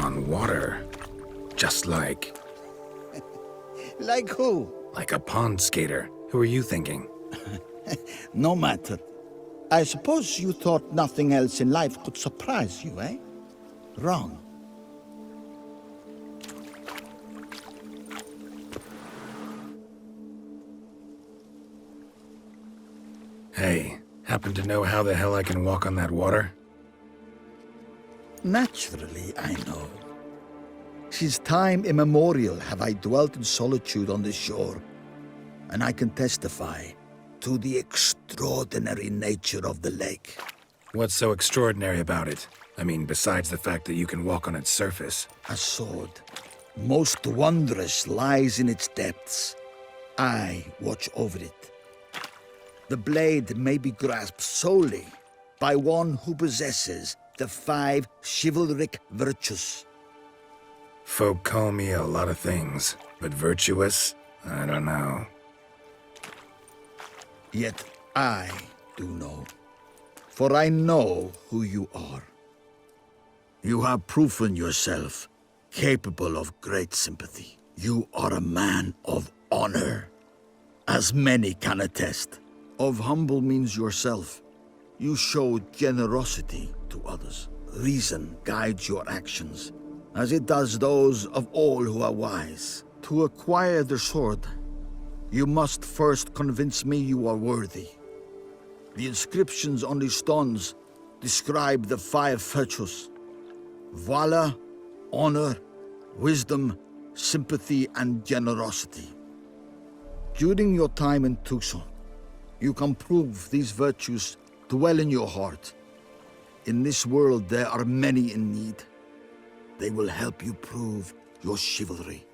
on water. Just like... Like who? like a pond skater. Who are you thinking? No matter. I suppose you thought nothing else in life could surprise you, eh? Wrong. Hey, happen to know how the hell I can walk on that water? Naturally, I know. Since time immemorial have I dwelt in solitude on this shore, and I can testify to the extraordinary nature of the lake. What's so extraordinary about it? I mean, besides the fact that you can walk on its surface. A sword, most wondrous, lies in its depths. I watch over it. The blade may be grasped solely by one who possesses the 5 chivalric virtues. Folk call me a lot of things, but virtuous? I don't know. Yet I do know, for I know who you are. You have proven yourself capable of great sympathy. You are a man of honor, as many can attest. Of humble means yourself. You show generosity to others. Reason guides your actions, as it does those of all who are wise. To acquire the sword, you must first convince me you are worthy. The inscriptions on the stones describe the 5 virtues: valor, honor, wisdom, sympathy, and generosity. During your time in Toussaint, you can prove these virtues dwell in your heart. In this world, there are many in need. They will help you prove your chivalry.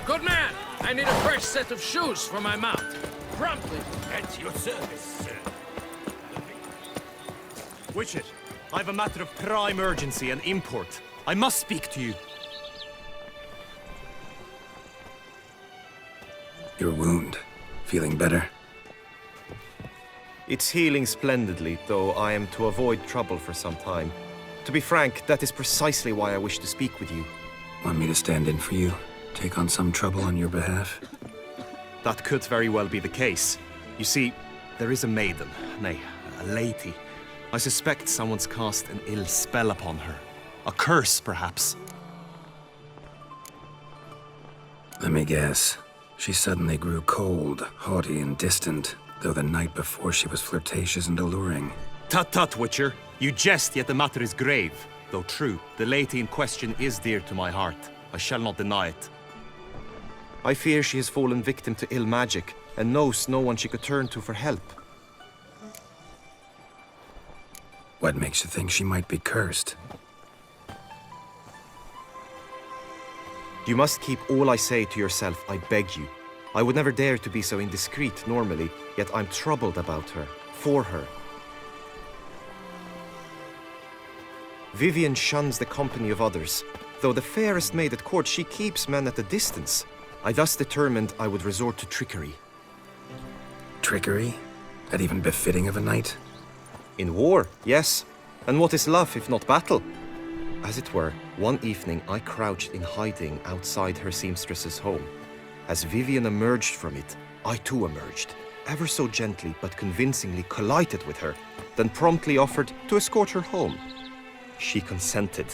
Good man! I need a fresh set of shoes for my mount. Promptly. At your service, sir. Witcher, I have a matter of prime urgency and import. I must speak to you. Your wound. Feeling better? It's healing splendidly, though I am to avoid trouble for some time. To be frank, that is precisely why I wish to speak with you. Want me to stand in for you? Take on some trouble on your behalf? That could very well be the case. You see, there is a maiden, nay, a lady. I suspect someone's cast an ill spell upon her. A curse, perhaps. Let me guess. She suddenly grew cold, haughty, and distant, though the night before she was flirtatious and alluring. Tut tut, Witcher. You jest, yet the matter is grave. Though true, the lady in question is dear to my heart. I shall not deny it. I fear she has fallen victim to ill magic, and knows no one she could turn to for help. What makes you think she might be cursed? You must keep all I say to yourself, I beg you. I would never dare to be so indiscreet normally, yet I'm troubled about her, for her. Vivian shuns the company of others. Though the fairest maid at court, she keeps men at a distance. I thus determined I would resort to trickery. Trickery? That even befitting of a knight? In war, yes. And what is love if not battle? As it were, one evening I crouched in hiding outside her seamstress's home. As Vivian emerged from it, I too emerged, ever so gently but convincingly collided with her, then promptly offered to escort her home. She consented.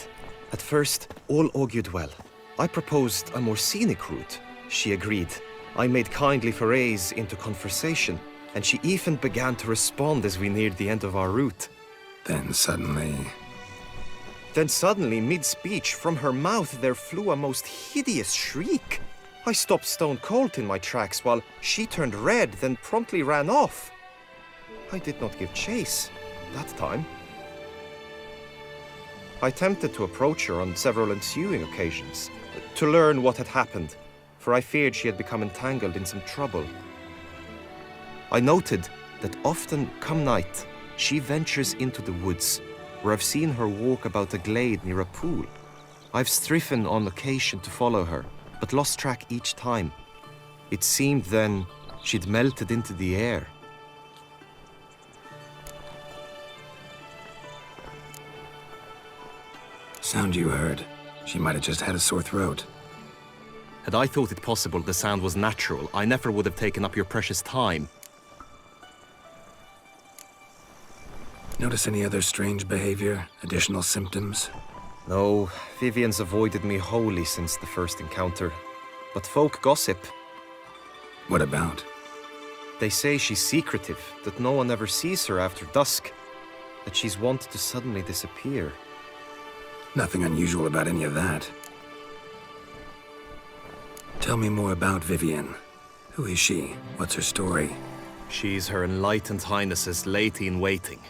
At first, all augured well. I proposed a more scenic route. She agreed. I made kindly forays into conversation, and she even began to respond as we neared the end of our route. Then suddenly... mid-speech, from her mouth there flew a most hideous shriek. I stopped stone cold in my tracks while she turned red, then promptly ran off. I did not give chase that time. I attempted to approach her on several ensuing occasions to learn what had happened, for I feared she had become entangled in some trouble. I noted that often, come night, she ventures into the woods, where I've seen her walk about a glade near a pool. I've striven on occasion to follow her, but lost track each time. It seemed then she'd melted into the air. Sound you heard. She might have just had a sore throat. Had I thought it possible the sound was natural, I never would have taken up your precious time. Notice any other strange behavior? Additional symptoms? No, Vivian's avoided me wholly since the first encounter. But folk gossip. What about? They say she's secretive, that no one ever sees her after dusk, that she's wont to suddenly disappear. Nothing unusual about any of that. Tell me more about Vivian. Who is she? What's her story? She's Her Enlightened Highness's lady-in-waiting.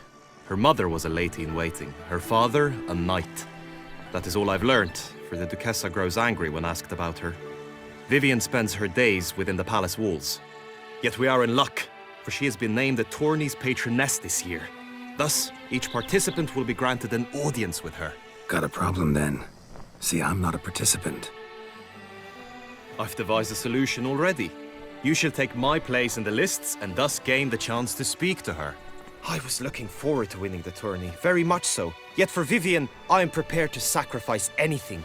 Her mother was a lady-in-waiting, her father a knight. That is all I've learnt, for the Duchessa grows angry when asked about her. Vivian spends her days within the palace walls. Yet we are in luck, for she has been named the Tourney's patroness this year. Thus, each participant will be granted an audience with her. Got a problem then. See, I'm not a participant. I've devised a solution already. You shall take my place in the lists and thus gain the chance to speak to her. I was looking forward to winning the tourney, very much so. Yet for Vivian, I am prepared to sacrifice anything.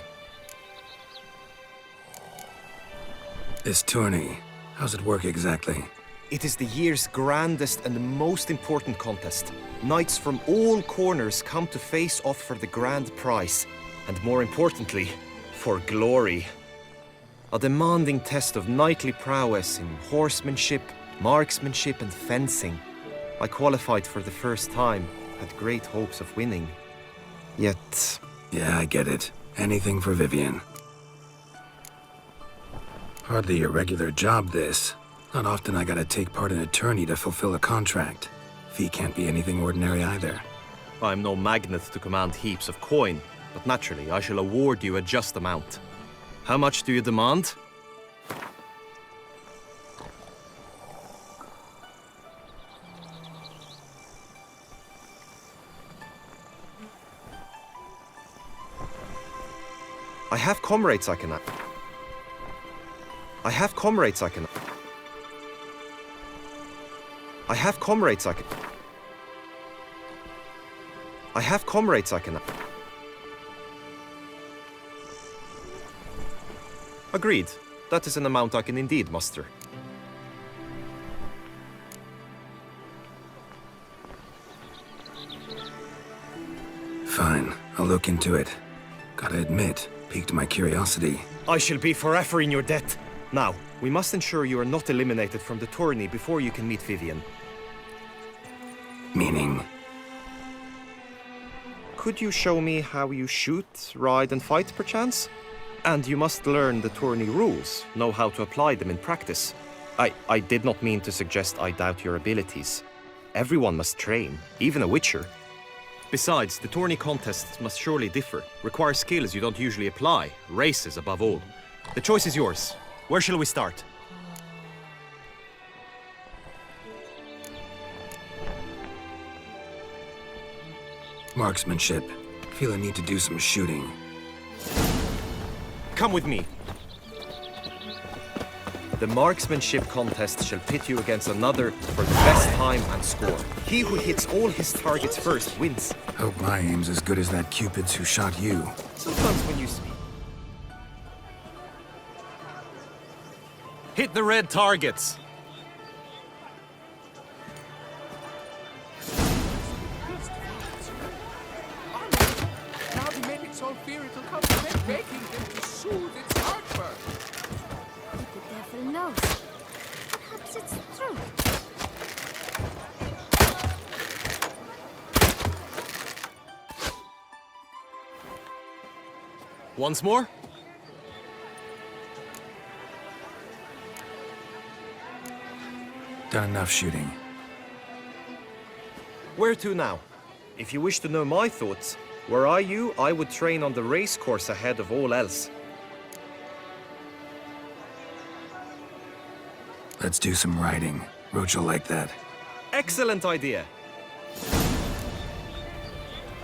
This tourney, how's it work exactly? It is the year's grandest and most important contest. Knights from all corners come to face off for the grand prize. And more importantly, for glory. A demanding test of knightly prowess in horsemanship, marksmanship and fencing. I qualified for the first time, had great hopes of winning. Yet... Yeah, I get it. Anything for Vivian. Hardly a regular job, this. Not often I gotta take part in a tourney to fulfill a contract. Fee can't be anything ordinary either. I'm no magnet to command heaps of coin, but naturally I shall award you a just amount. How much do you demand? I have comrades I can... I have comrades I can... I have comrades I can... I have comrades I can... Agreed. That is an amount I can indeed muster. Fine, I'll look into it. Gotta admit, piqued my curiosity. I shall be forever in your debt. Now, we must ensure you are not eliminated from the tourney before you can meet Vivian. Meaning? Could you show me how you shoot, ride and fight, perchance? And you must learn the tourney rules, know how to apply them in practice. I did not mean to suggest I doubt your abilities. Everyone must train, even a witcher. Besides, the tourney contests must surely differ, require skills you don't usually apply, races above all. The choice is yours. Where shall we start? Marksmanship. Feel a need to do some shooting. Come with me. The marksmanship contest shall pit you against another for the best time and score. He who hits all his targets first wins. Hope my aim's as good as that Cupid's who shot you. Sometimes when you speak. Hit the red targets. Now the medic's all fear it'll come to them begging them to soothe its heartburn. But the devil knows. Perhaps it's true. Once more? Done enough shooting. Where to now? If you wish to know my thoughts, were I you, I would train on the race course ahead of all else. Let's do some riding. Roach will like that. Excellent idea.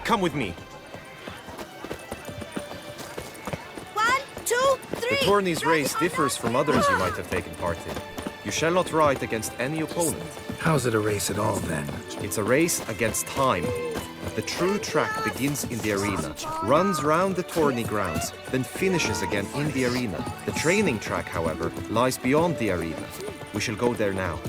Come with me. 1, 2, 3. The Tourney's race differs from others you might have taken part in. You shall not ride against any opponent. How's it a race at all, then? It's a race against time. The true track begins in the arena, runs round the tourney grounds, then finishes again in the arena. The training track, however, lies beyond the arena. We shall go there now.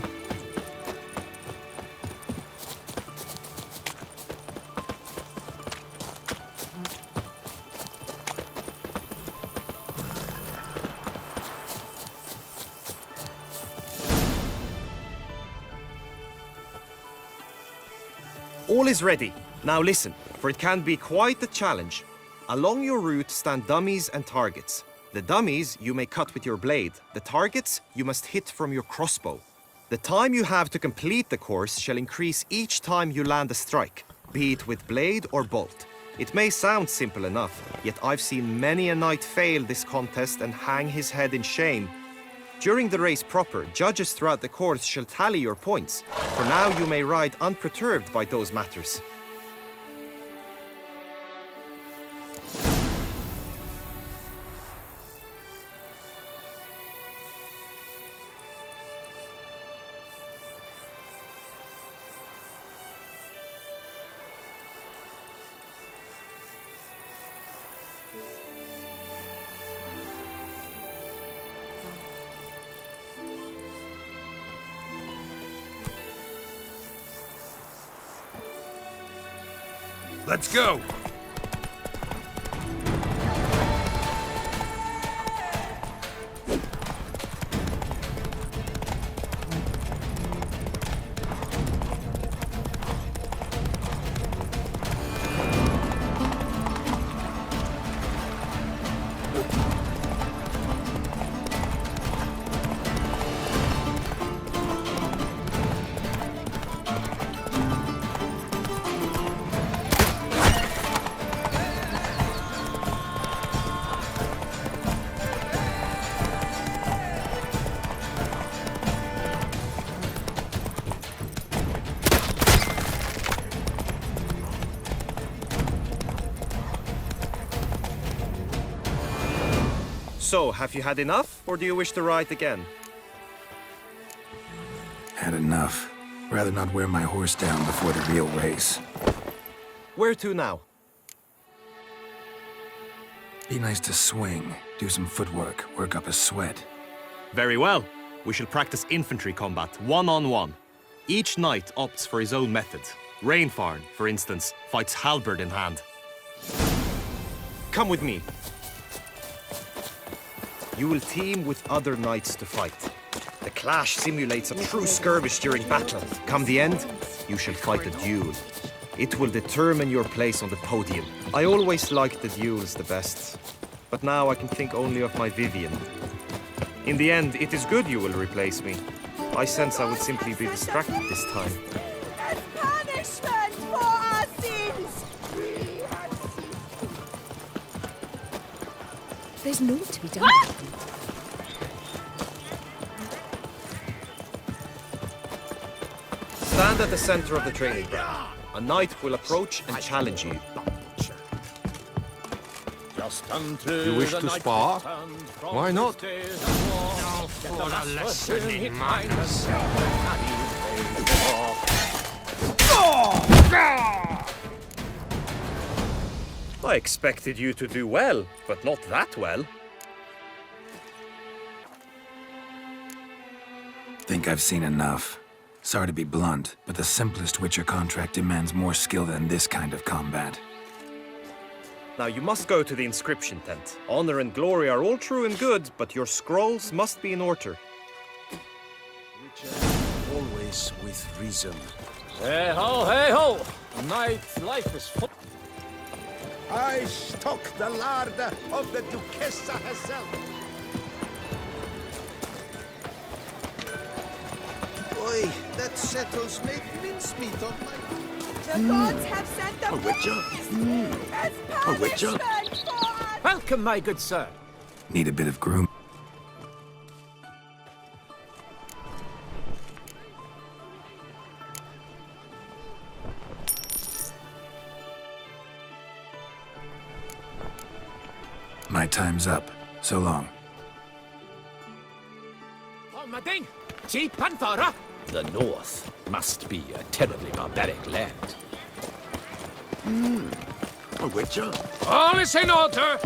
All is ready. Now listen, for it can be quite a challenge. Along your route stand dummies and targets. The dummies you may cut with your blade. The targets you must hit from your crossbow. The time you have to complete the course shall increase each time you land a strike, be it with blade or bolt. It may sound simple enough, yet I've seen many a knight fail this contest and hang his head in shame. During the race proper, judges throughout the course shall tally your points. For now you may ride unperturbed by those matters. Let's go! So, have you had enough, or do you wish to ride again? Had enough. Rather not wear my horse down before the real race. Where to now? Be nice to swing, do some footwork, work up a sweat. Very well. We shall practice infantry combat, one-on-one. Each knight opts for his own method. Rainfarn, for instance, fights halberd in hand. Come with me. You will team with other knights to fight. The clash simulates a true skirmish during battle. Come the end, you shall fight a duel. It will determine your place on the podium. I always liked the duels the best, but now I can think only of my Vivian. In the end, it is good you will replace me. I sense I will simply be distracted this time. As punishment for our sins, we have sinned. There's naught to be done. Stand at the center of the training ground. A knight will approach and challenge you. You wish to spar? Why not? For a lesson in manners. I expected you to do well, but not that well. Think I've seen enough. Sorry to be blunt, but the simplest Witcher contract demands more skill than this kind of combat. Now you must go to the inscription tent. Honor and glory are all true and good, but your scrolls must be in order. Always with reason. Hey ho, hey ho! Night life is full. I stock the larder of the Duchessa herself. Oi, that settles make mincemeat on my... The gods have sent the Witcher? as A witcher? punishment for us! Welcome, my good sir. Need a bit of groom. My time's up. So long. Mading, Chief Panthara. The North must be a terribly barbaric land. A witcher? All is in order.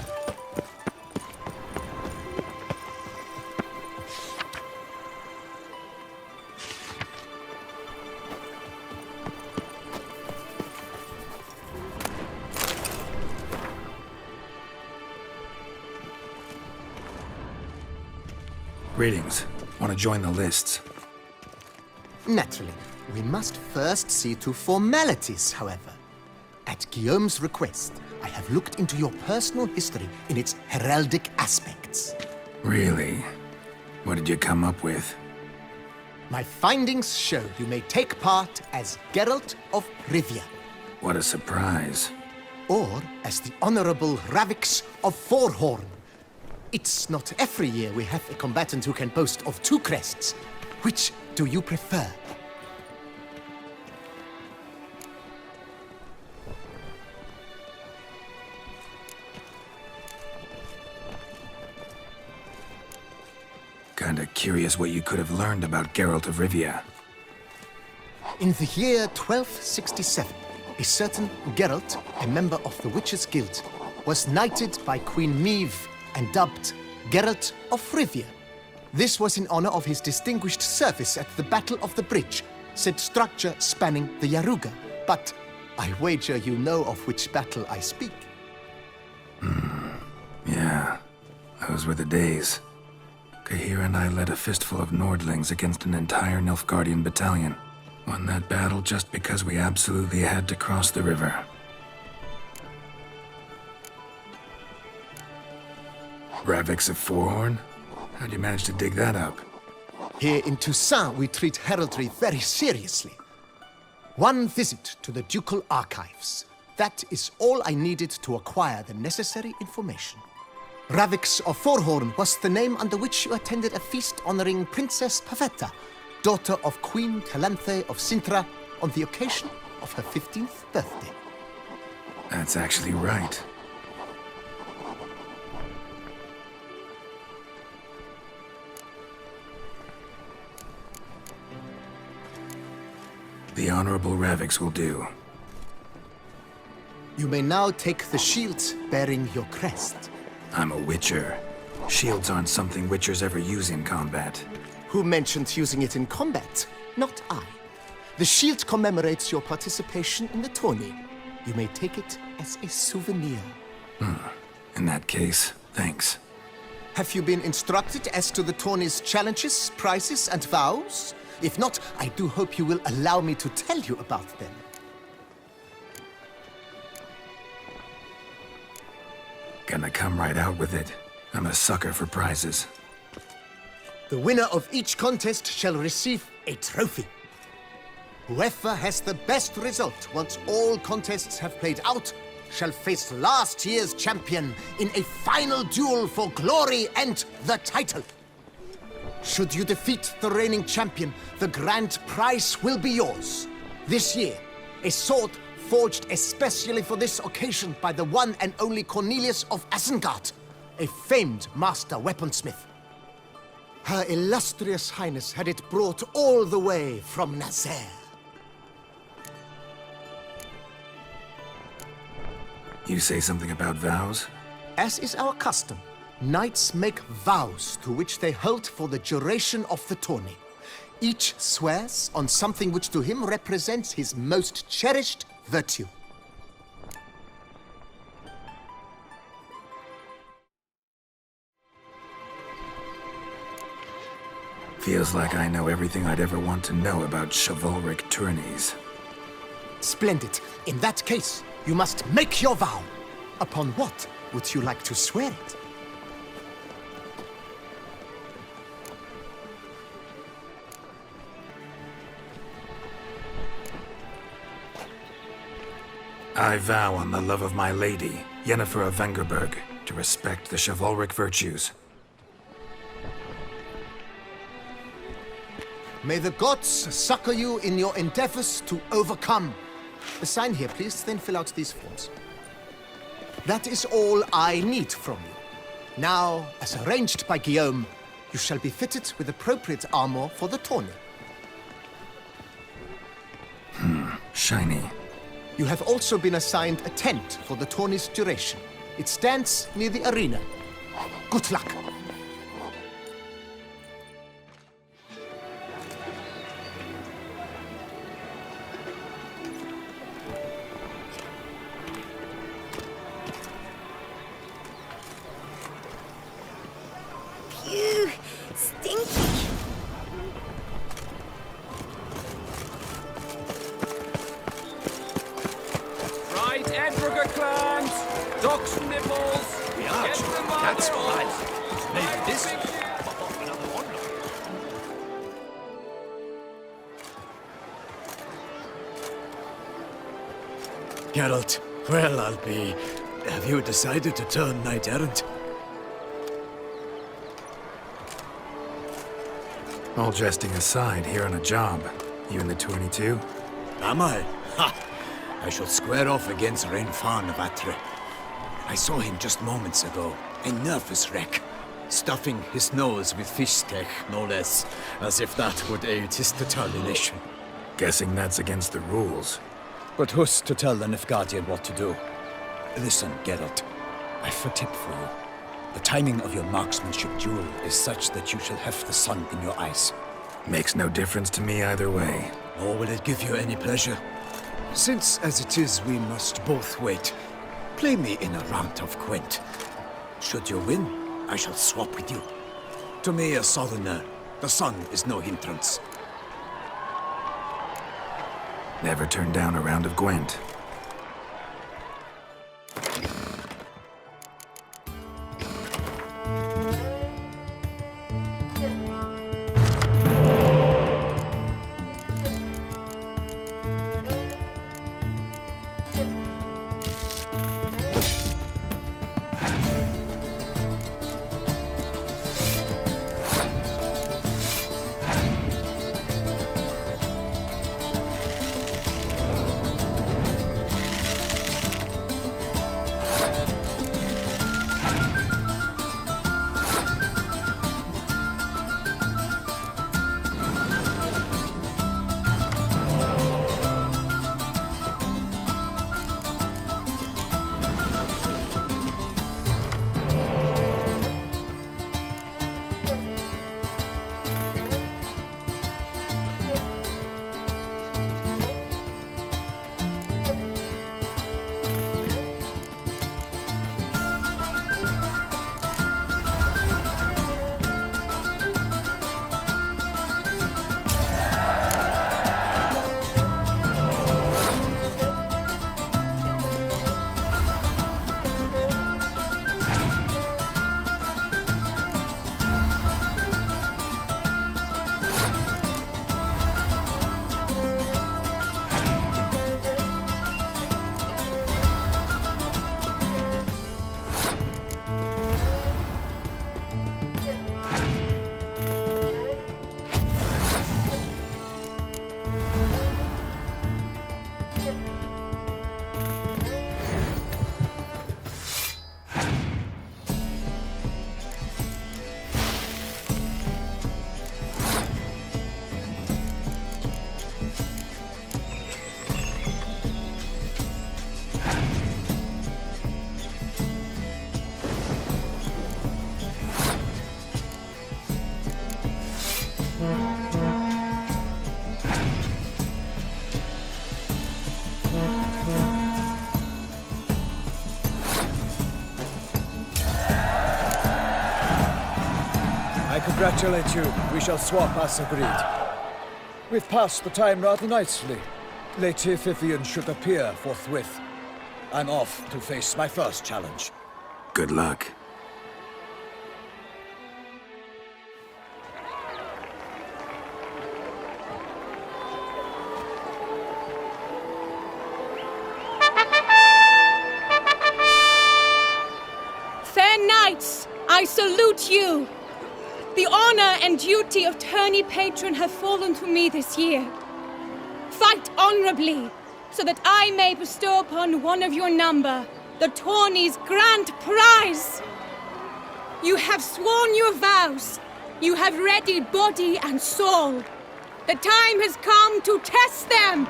Greetings. Want to join the lists? Naturally. We must first see to formalities, however. At Guillaume's request, I have looked into your personal history in its heraldic aspects. Really? What did you come up with? My findings show you may take part as Geralt of Rivia, What a surprise. or as the Honorable Ravix of Forhorn. It's not every year we have a combatant who can boast of 2 crests. Which do you prefer? Kinda curious what you could have learned about Geralt of Rivia. In the year 1267, a certain Geralt, a member of the Witches' Guild, was knighted by Queen Meve and dubbed Geralt of Rivia. This was in honor of his distinguished service at the Battle of the Bridge, said structure spanning the Yaruga. But I wager you know of which battle I speak. Yeah, those were the days. Kahira and I led a fistful of Nordlings against an entire Nilfgaardian battalion. Won that battle just because we absolutely had to cross the river. Ravix of Forhorn? How'd you manage to dig that up? Here in Toussaint, we treat heraldry very seriously. One visit to the ducal archives. That is all I needed to acquire the necessary information. Ravix of Forhorn was the name under which you attended a feast honoring Princess Pavetta, daughter of Queen Calanthe of Sintra, on the occasion of her 15th birthday. That's actually right. The Honorable Ravix will do. You may now take the shield bearing your crest. I'm a Witcher. Shields aren't something Witchers ever use in combat. Who mentioned using it in combat? Not I. The shield commemorates your participation in the tourney. You may take it as a souvenir. In that case, thanks. Have you been instructed as to the tourney's challenges, prizes, and vows? If not, I do hope you will allow me to tell you about them. Gonna come right out with it. I'm a sucker for prizes. The winner of each contest shall receive a trophy. Whoever has the best result once all contests have played out shall face last year's champion in a final duel for glory and the title. Should you defeat the reigning champion, the grand prize will be yours. This year, a sword forged especially for this occasion by the one and only Cornelius of Isengard, a famed master weaponsmith. Her illustrious highness had it brought all the way from Nazaire. You say something about vows? As is our custom, knights make vows to which they hold for the duration of the tourney. Each swears on something which to him represents his most cherished virtue. Feels like I know everything I'd ever want to know about chivalric tourneys. Splendid. In that case, you must make your vow. Upon what would you like to swear it? I vow on the love of my lady, Yennefer of Vengerberg, to respect the chivalric virtues. May the gods succor you in your endeavors to overcome. Sign here, please, then fill out these forms. That is all I need from you. Now, as arranged by Guillaume, you shall be fitted with appropriate armor for the tourney. Shiny. You have also been assigned a tent for the tourney's duration. It stands near the arena. Good luck. Phew, stinky. Right, Edriger clans, ducks nibbles. Get them by That's their fine. oars. Maybe Right, this big will ship. pop up another one. Geralt, well, I'll be. Have you decided to turn knight errant? All jesting aside, here on a job. You in the Tourney too? Am I? Ha! I shall square off against Renfan of Atre. I saw him just moments ago. A nervous wreck. Stuffing his nose with fish steak, no less. As if that would aid his determination. Guessing that's against the rules. But who's to tell the Nilfgaardian what to do? Listen, Geralt. I've a tip for you. The timing of your marksmanship duel is such that you shall have the sun in your eyes. Makes no difference to me either way. Nor will it give you any pleasure. Since, as it is, we must both wait, play me in a round of Gwent. Should you win, I shall swap with you. To me, a southerner, the sun is no hindrance. Never turn down a round of Gwent. I congratulate you. We shall swap as agreed. We've passed the time rather nicely. Lady Vivian should appear forthwith. I'm off to face my first challenge. Good luck. Fair knights, I salute you. The honor and duty of Tourney patron have fallen to me this year. Fight honorably, so that I may bestow upon one of your number the Tourney's grand prize. You have sworn your vows. You have readied body and soul. The time has come to test them.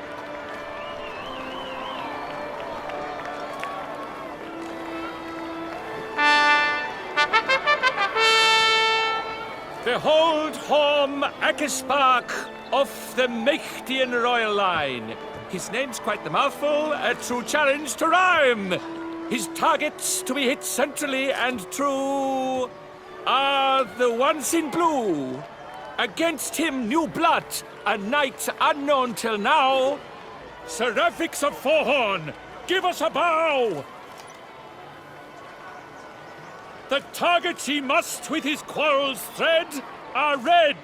Behold Horm Akespark of the Mechtian royal line. His name's quite the mouthful, a true challenge to rhyme. His targets to be hit centrally and true are the ones in blue. Against him new blood, a knight unknown till now. Seraphix of Forehorn, give us a bow! The targets he must with his quarrels thread are red.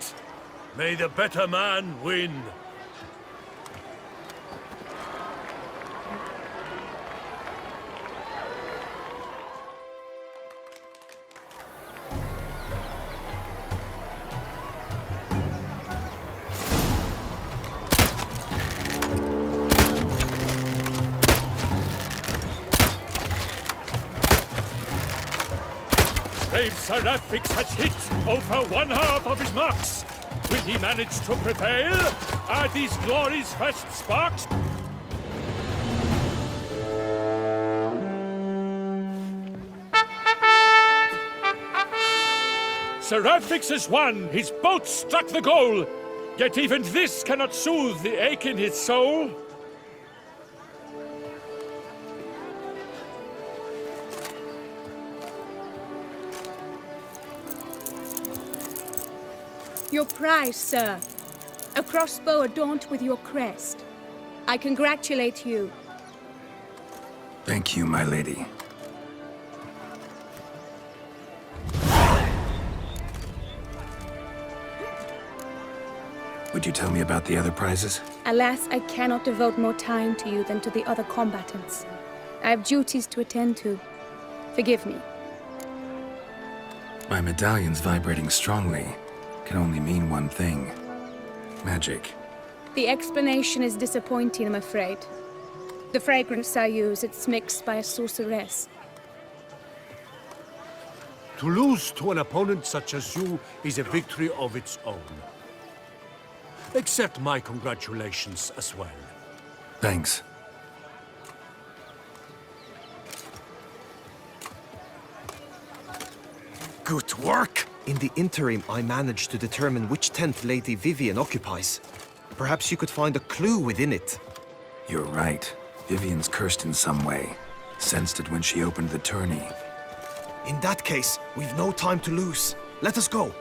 May the better man win. Brave Seraphix has hit over 1/2 of his marks. Will he manage to prevail? Are these glories first sparks? Seraphix has won. His boat struck the goal. Yet even this cannot soothe the ache in his soul. Your prize, sir. A crossbow adorned with your crest. I congratulate you. Thank you, my lady. Would you tell me about the other prizes? Alas, I cannot devote more time to you than to the other combatants. I have duties to attend to. Forgive me. My medallion's vibrating strongly can only mean one thing. Magic. The explanation is disappointing, I'm afraid. The fragrance I use, it's mixed by a sorceress. To lose to an opponent such as you is a victory of its own. Accept my congratulations as well. Thanks. Good work! In the interim, I managed to determine which tent Lady Vivian occupies. Perhaps you could find a clue within it. You're right. Vivian's cursed in some way. Sensed it when she opened the tourney. In that case, we've no time to lose. Let us go.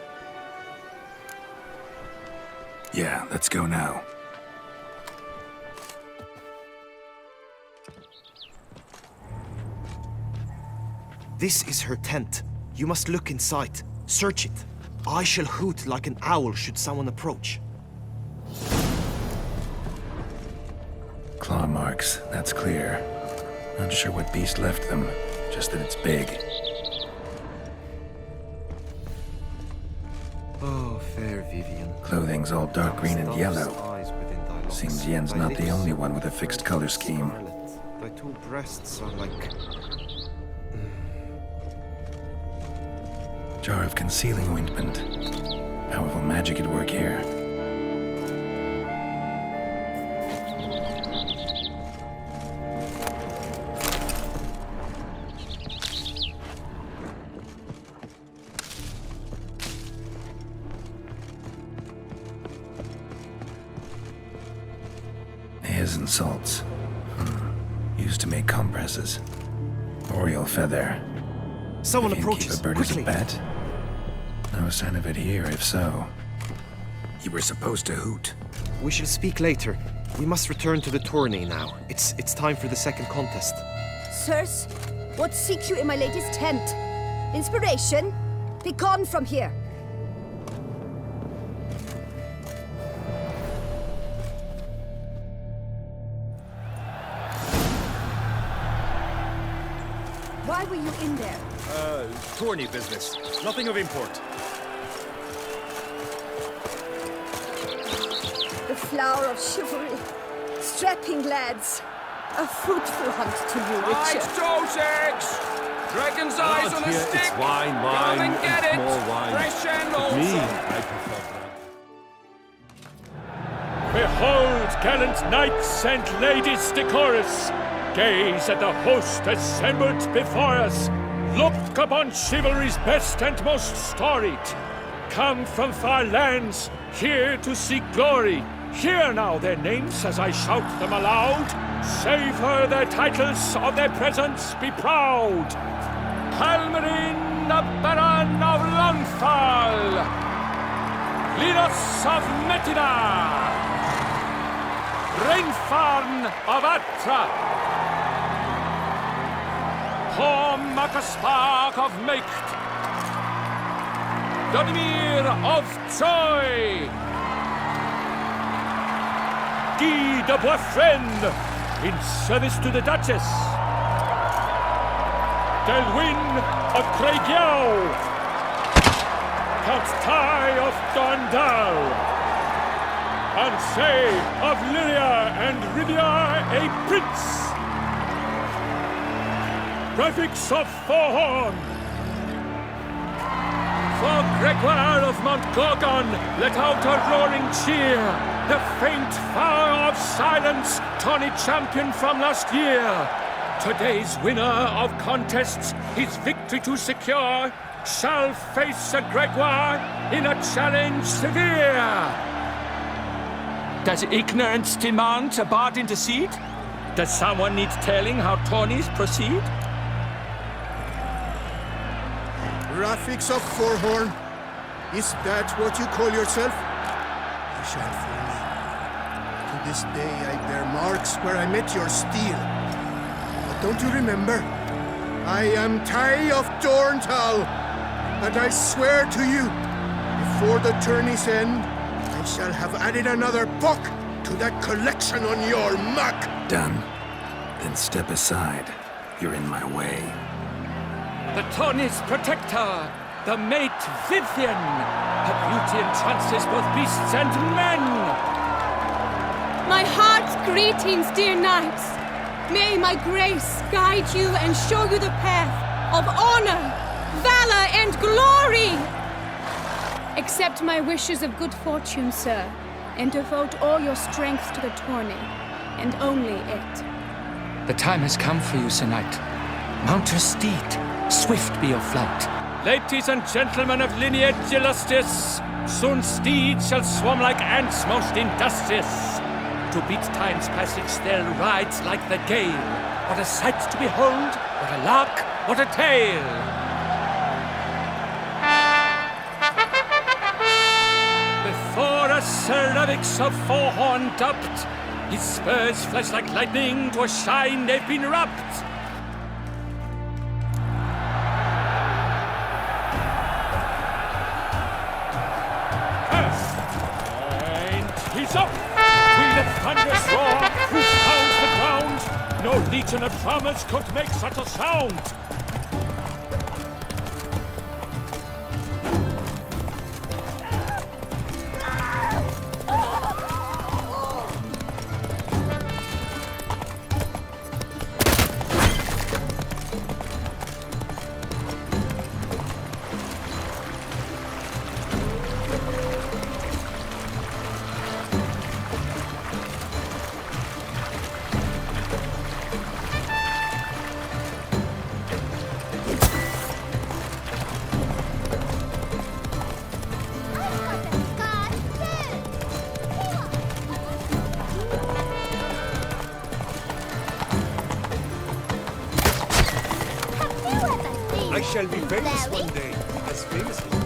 Yeah, let's go now. This is her tent. You must look inside. Search it. I shall hoot like an owl should someone approach. Claw marks, that's clear. Not sure what beast left them, just that it's big. Oh, fair Vivian. Clothing's all dark green and yellow. Eyes within thy locks. Seems Yen's not the only one with a fixed color scheme. Scarlet. Thy two breasts are like... Jar of concealing ointment. Powerful magic at work here. Hairs and salts. Used to make compresses. Oriole feather. Someone If you approaches. keep a bird Quickly. as a pet? No sign of it here, if so. You were supposed to hoot. We shall speak later. We must return to the tourney now. It's time for the second contest. traitors! What seek you in my lady's tent? Inspiration? Be gone from here! Why were you in there? Tourney business. Nothing of import. The flower of chivalry. Strapping lads. A fruitful hunt to you, Witcher. Toussaint! Dragon's eyes on a Here stick! it's wine, Come and get it! more wine. Fresh and But me, wholesome! I prefer bread. Behold, gallant knights and ladies decorous, gaze at the host assembled before us. Look upon chivalry's best and most storied. Come from far lands, here to seek glory. Hear now their names as I shout them aloud. Savor their titles, of their presence be proud. Halmarin, the Baron of Lonfal. Linos of Metida. Reinfarn of Atra. Hom Akaspark of Meicht. Donimir of Troy. Guy de Boisfriend, in service to the Duchess. Delwyn of Craigiau. Count Tai of Gondal. Ansay of Lyria and Rivia a prince. Prefix of Forhorn. For Gregoire of Montgorgon, let out a roaring cheer. The faint fire of silence, Tourney champion from last year. Today's winner of contests, his victory to secure, shall face a Gregoire in a challenge severe. Does ignorance demand a bard intercede? Does someone need telling how tourneys proceed? Graphics of Forhorn. Is that what you call yourself? You shall follow me. To this day I bear marks where I met your steel. But don't you remember? I am Tai of Dorntal, and I swear to you, before the tourney's end, I shall have added another book to that collection on your mug. Done. Then step aside. You're in my way. The tourney's protector, the mate Vivian. Her beauty entrances both beasts and men. My heart's greetings, dear knights. May my grace guide you and show you the path of honor, valor, and glory. Accept my wishes of good fortune, sir, and devote all your strength to the tourney, and only it. The time has come for you, Sir Knight. Mount your steed. Swift be your flight. Ladies and gentlemen of lineage illustrious, soon steeds shall swarm like ants most industrious. To beat time's passage they'll ride like the gale. What a sight to behold, what a lark, what a tale! Before a cervix of Forhorn dubbed, his spurs flash like lightning, to a shine they've been rubbed. He's up! With a thunderous roar, who pounds the ground? No legion of drummers could make such a sound! I shall be famous one day, as famous as you.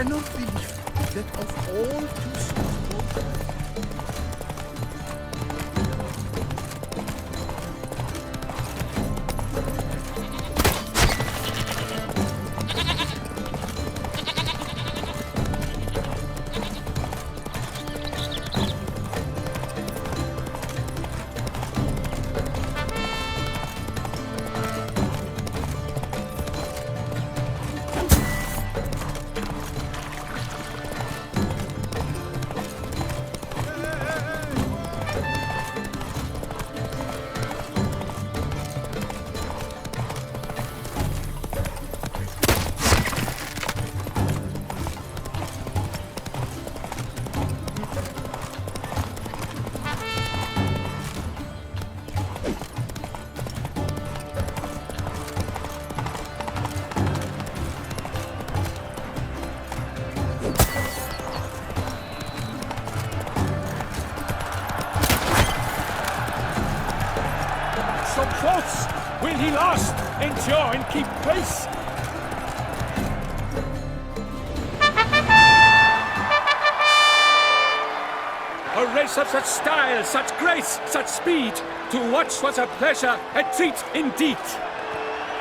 cannot believe that of all Toussaint's poems, Some thoughts! Will he last, endure, and keep pace? A race of such style, such grace, such speed, to watch was a pleasure, a treat indeed.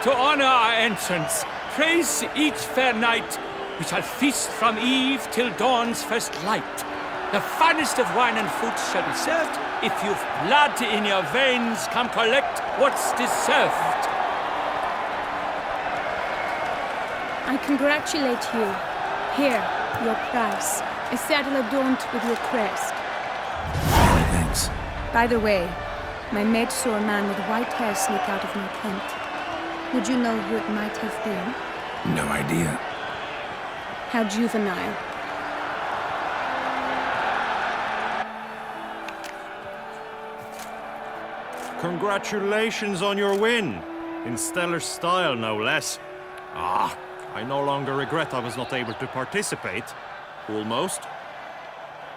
To honor our entrance, praise each fair knight, we shall feast from eve till dawn's first light. The finest of wine and food shall be served. If you've blood in your veins, come collect what's deserved. I congratulate you. Here, your prize. A saddle adorned with your crest. Many thanks. By the way, my maid saw a man with white hair sneak out of my tent. Would you know who it might have been? No idea. How juvenile. Congratulations on your win. In stellar style, no less. Ah, I no longer regret I was not able to participate. Almost.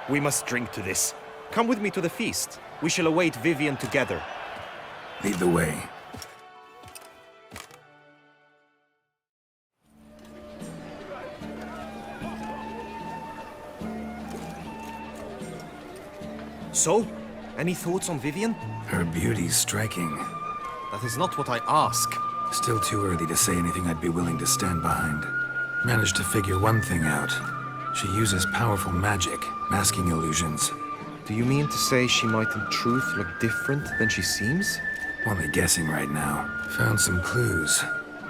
We must drink to this. Come with me to the feast. We shall await Vivian together. Lead the way. So, any thoughts on Vivian? Her beauty's striking. That is not what I ask. Still too early to say anything I'd be willing to stand behind. Managed to figure one thing out. She uses powerful magic, masking illusions. Do you mean to say she might in truth look different than she seems? Only guessing right now. Found some clues.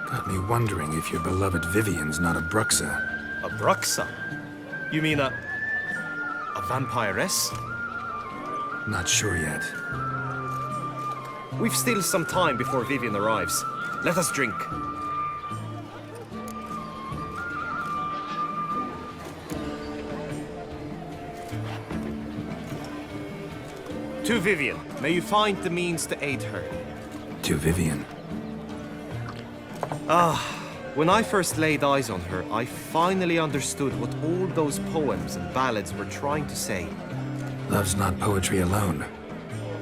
Got me wondering if your beloved Vivian's not a Bruxa. A Bruxa? You mean a vampiress? Not sure yet. We've still some time before Vivian arrives. Let us drink. To Vivian, may you find the means to aid her. To Vivian. When I first laid eyes on her, I finally understood what all those poems and ballads were trying to say. Love's not poetry alone.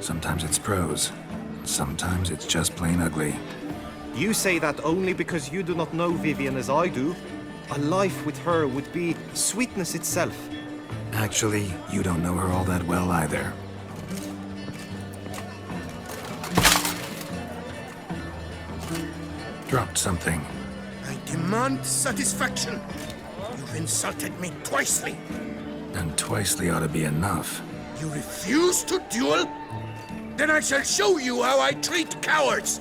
Sometimes it's prose. Sometimes it's just plain ugly. You say that only because you do not know Vivian as I do. A life with her would be sweetness itself. Actually, you don't know her all that well either. Dropped something. I demand satisfaction. You've insulted me twicely. And twicely ought to be enough. You refuse to duel? Then I shall show you how I treat cowards!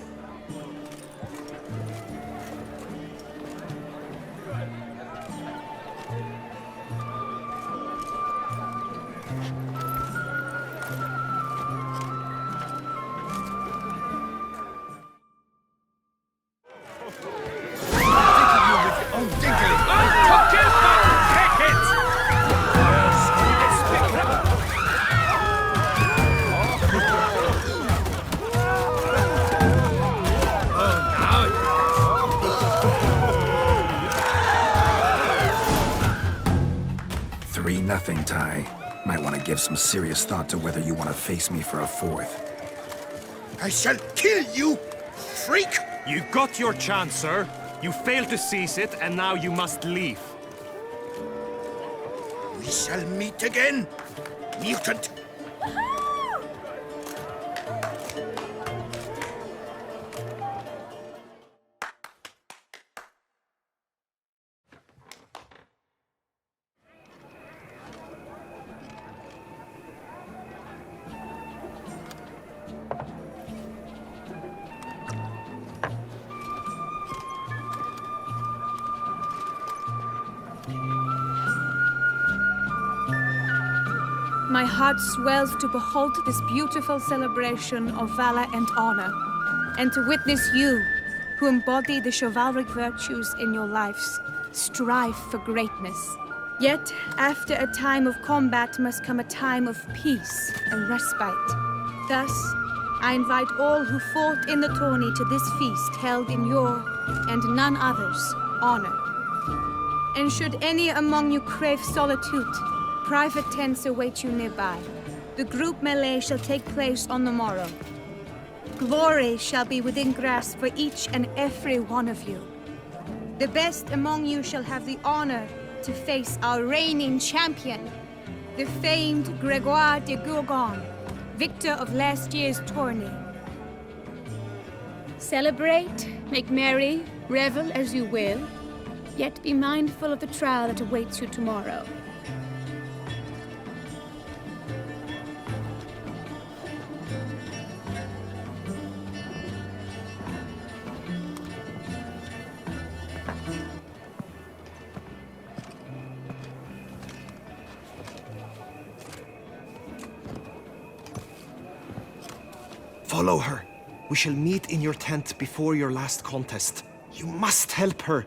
Nothing, Ty. Might want to give some serious thought to whether you want to face me for a fourth. I shall kill you, freak! You got your chance, sir. You failed to seize it, and now you must leave. We shall meet again, mutant. My heart swells to behold this beautiful celebration of valor and honor, and to witness you, who embody the chivalric virtues in your lives, strive for greatness. Yet, after a time of combat must come a time of peace and respite. Thus, I invite all who fought in the tourney to this feast held in your, and none other's, honor. And should any among you crave solitude, private tents await you nearby. The group melee shall take place on the morrow. Glory shall be within grasp for each and every one of you. The best among you shall have the honor to face our reigning champion, the famed Gregoire de Gourgon, victor of last year's tourney. Celebrate, make merry, revel as you will, yet be mindful of the trial that awaits you tomorrow. Follow her. We shall meet in your tent before your last contest. You must help her.